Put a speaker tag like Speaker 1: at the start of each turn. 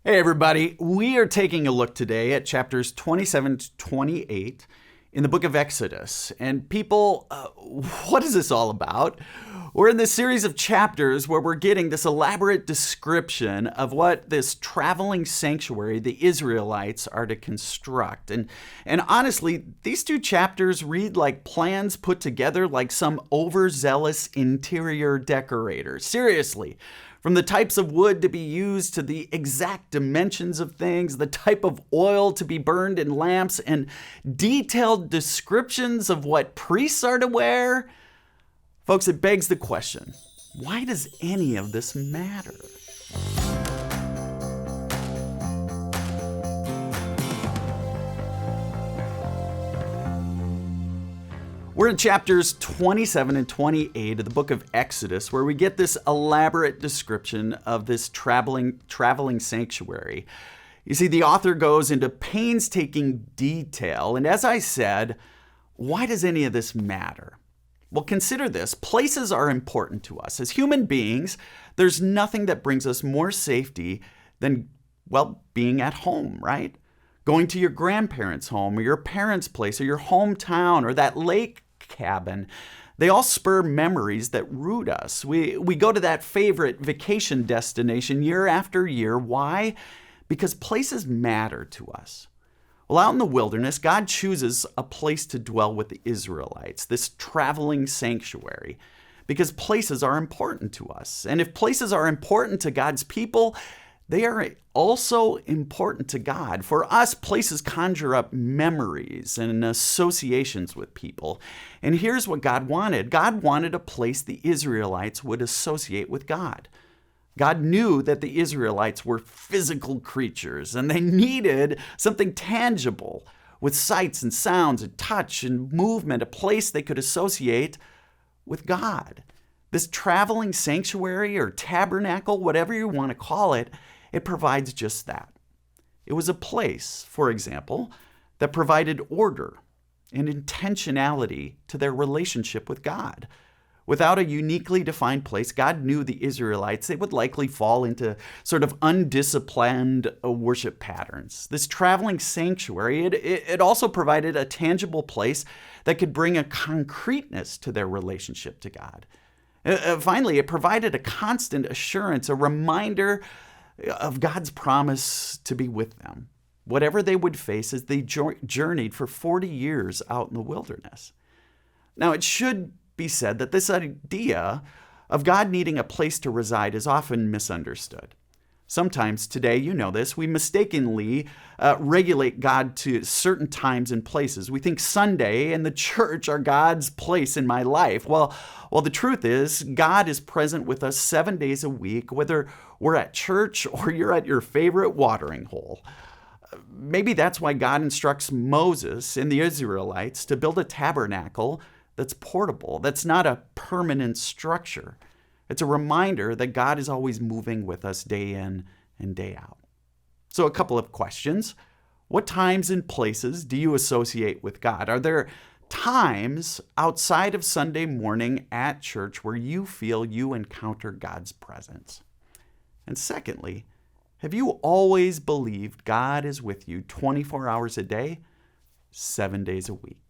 Speaker 1: Hey everybody, we are taking a look today at chapters 27 to 28 in the book of Exodus. And people, what is this all about? We're in this series of chapters where we're getting this elaborate description of what this traveling sanctuary the Israelites are to construct. And honestly, these two chapters read like plans put together like some overzealous interior decorator. Seriously. From the types of wood to be used to the exact dimensions of things, the type of oil to be burned in lamps, and detailed descriptions of what priests are to wear. Folks, it begs the question, why does any of this matter? We're in chapters 27 and 28 of the book of Exodus, where we get this elaborate description of this traveling sanctuary. You see, the author goes into painstaking detail, and as I said, why does any of this matter? Well, consider this. Places are important to us. As human beings, there's nothing that brings us more safety than, well, being at home, right? Going to your grandparents' home or your parents' place or your hometown or that lake cabin. They all spur memories that root us. We go to that favorite vacation destination year after year. Why? Because places matter to us. Well, out in the wilderness, God chooses a place to dwell with the Israelites, this traveling sanctuary, because places are important to us. And if places are important to God's people, they are also important to God. For us, places conjure up memories and associations with people. And here's what God wanted. God wanted a place the Israelites would associate with God. God knew that the Israelites were physical creatures and they needed something tangible with sights and sounds and touch and movement, a place they could associate with God. This traveling sanctuary or tabernacle, whatever you want to call it, it provides just that. It was a place, for example, that provided order and intentionality to their relationship with God. Without a uniquely defined place, God knew the Israelites, they would likely fall into sort of undisciplined worship patterns. This traveling sanctuary, it also provided a tangible place that could bring a concreteness to their relationship to God. Finally, it provided a constant assurance, a reminder of God's promise to be with them, whatever they would face as they journeyed for 40 years out in the wilderness. Now, it should be said that this idea of God needing a place to reside is often misunderstood. Sometimes today, you know this, we mistakenly regulate God to certain times and places. We think Sunday and the church are God's place in my life. Well, the truth is, God is present with us 7 days a week, whether we're at church or you're at your favorite watering hole. Maybe that's why God instructs Moses and the Israelites to build a tabernacle that's portable, that's not a permanent structure. It's a reminder that God is always moving with us day in and day out. So a couple of questions. What times and places do you associate with God? Are there times outside of Sunday morning at church where you feel you encounter God's presence? And secondly, have you always believed God is with you 24 hours a day, 7 days a week?